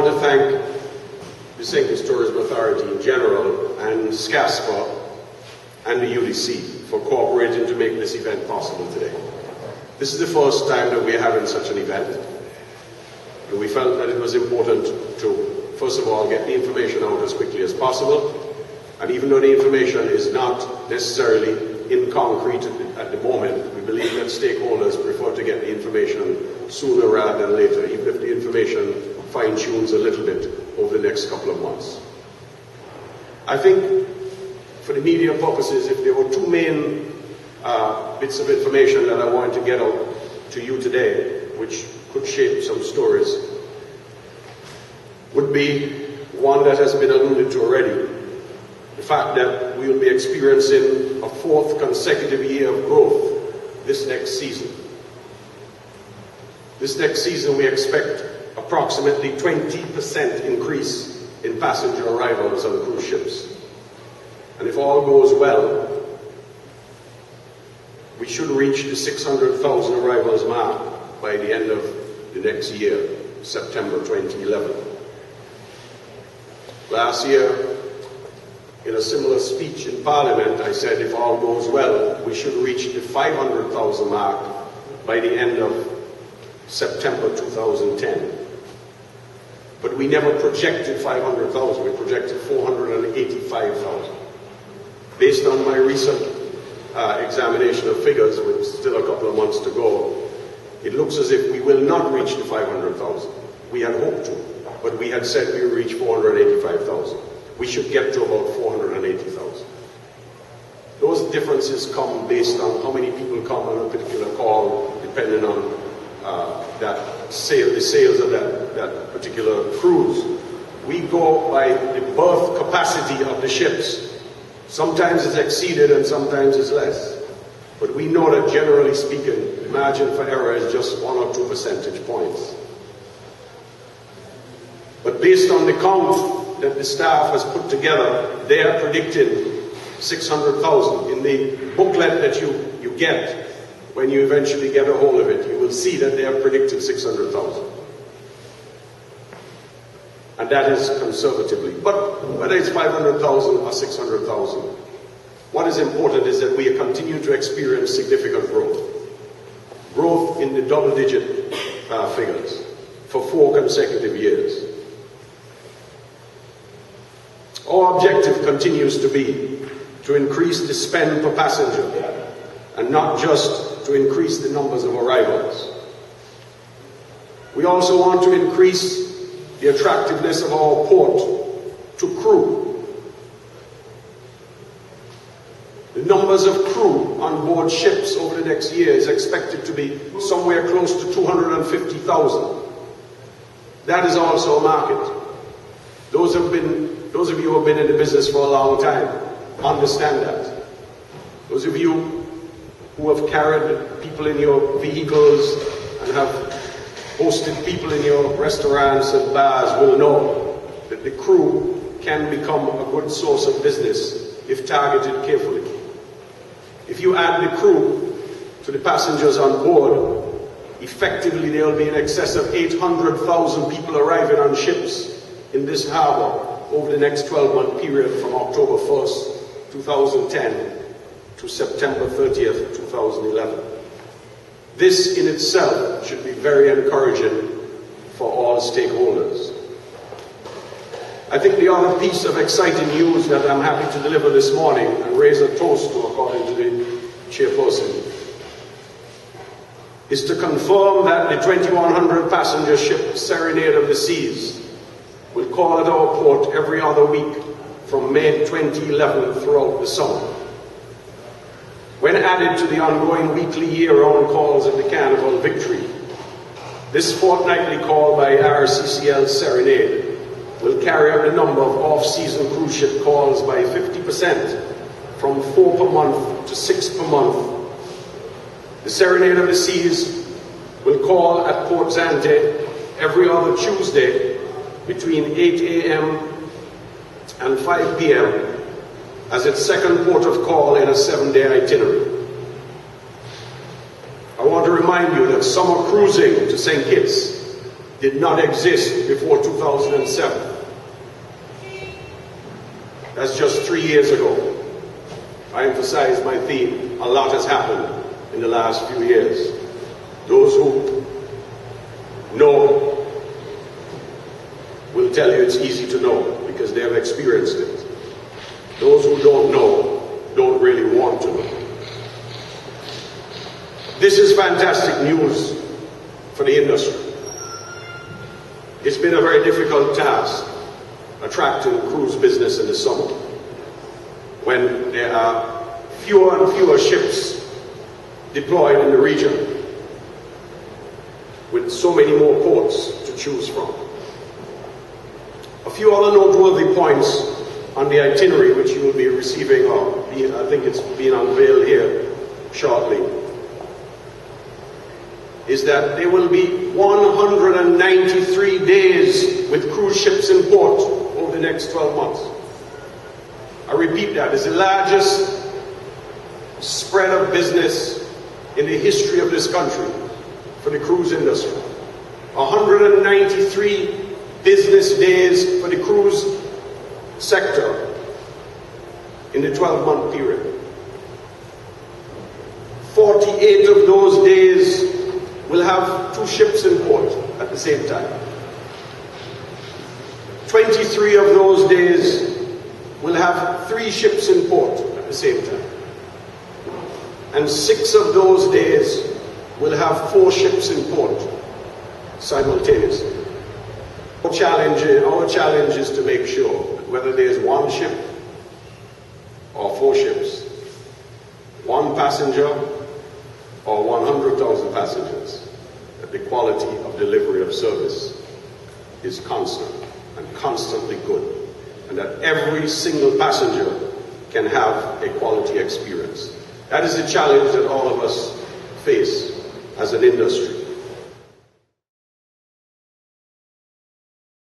want to thank the St. Kitts Tourism Authority in general and SCASPA and the UDC for cooperating to make this event possible today. This is the first time that we're having such an event, and we felt that it was important to, first of all, get the information out as quickly as possible. And even though the information is not necessarily in concrete at the moment, we believe that stakeholders prefer to get the information sooner rather than later, even if the information fine-tunes a little bit over the next couple of months. I think, for the media purposes, if there were two main bits of information that I wanted to get out to you today, which could shape some stories, would be one that has been alluded to already. The fact that we will be experiencing a fourth consecutive year of growth this next season. This next season we expect approximately 20% increase in passenger arrivals on cruise ships. And if all goes well, we should reach the 600,000 arrivals mark by the end of the next year, September 2011. Last year, in a similar speech in Parliament, I said if all goes well, we should reach the 500,000 mark by the end of September 2010. But we never projected 500,000, we projected 485,000. Based on my recent examination of figures, with still a couple of months to go, it looks as if we will not reach the 500,000. We had hoped to, but we had said we would reach 485,000. We should get to about 480,000. Those differences come based on how many people come on a particular call, depending on the sales of that particular cruise. We go by the berth capacity of the ships. Sometimes it's exceeded and sometimes it's less. But we know that generally speaking, the margin for error is just 1 or 2 percentage points. But based on the count that the staff has put together, they are predicting 600,000. In the booklet that you get, when you eventually get a hold of it, you will see that they are predicting 600,000. And that is conservatively. But whether it's 500,000 or 600,000, what is important is that we continue to experience significant growth. Growth in the double-digit figures for 4 consecutive years. Our objective continues to be to increase the spend per passenger and not just to increase the numbers of arrivals. We also want to increase the attractiveness of our port to crew. The numbers of crew on board ships over the next year is expected to be somewhere close to 250,000. That is also a market. Those of you who have been in the business for a long time understand that. Those of you who have carried people in your vehicles and have hosted people in your restaurants and bars will know that the crew can become a good source of business if targeted carefully. If you add the crew to the passengers on board, effectively there will be in excess of 800,000 people arriving on ships in this harbour over the next 12-month period from October 1st, 2010 to September 30th, 2011. This in itself should be very encouraging for all stakeholders. I think the other piece of exciting news that I'm happy to deliver this morning and raise a toast to, according to the chairperson, is to confirm that the 2,100 passenger ship Serenade of the Seas will call at our port every other week from May 2011 throughout the summer. When added to the ongoing weekly year-round calls of the Carnival Victory, this fortnightly call by RCCL Serenade will carry up the number of off-season cruise ship calls by 50%, from 4 per month to 6 per month. The Serenade of the Seas will call at Port Zante every other Tuesday between 8 a.m. and 5 p.m. as its second port of call in a 7-day itinerary. I want to remind you that summer cruising to St. Kitts, did not exist before 2007. That's just 3 years ago. I emphasize my theme. A lot has happened in the last few years. Those who know will tell you it's easy to know because they have experienced it. Those who don't know don't really want to know. This is fantastic news for the industry. It's been a very difficult task attracting cruise business in the summer when there are fewer and fewer ships deployed in the region with so many more ports to choose from. A few other noteworthy points on the itinerary which you will be receiving, or I think it's being unveiled here shortly, is that there will be 193 days with cruise ships in port over the next 12 months. I repeat that, it's the largest spread of business in the history of this country for the cruise industry. 193 business days for the cruise sector in the 12-month period. 48 of those days will have 2 ships in port at the same time. 23 of those days will have 3 ships in port at the same time. And 6 of those days will have 4 ships in port simultaneously. Our challenge is to make sure that whether there's 1 ship or 4 ships, 1 passenger or 100,000 passengers, that the quality of delivery of service is constant and constantly good, and that every single passenger can have a quality experience. That is the challenge that all of us face as an industry.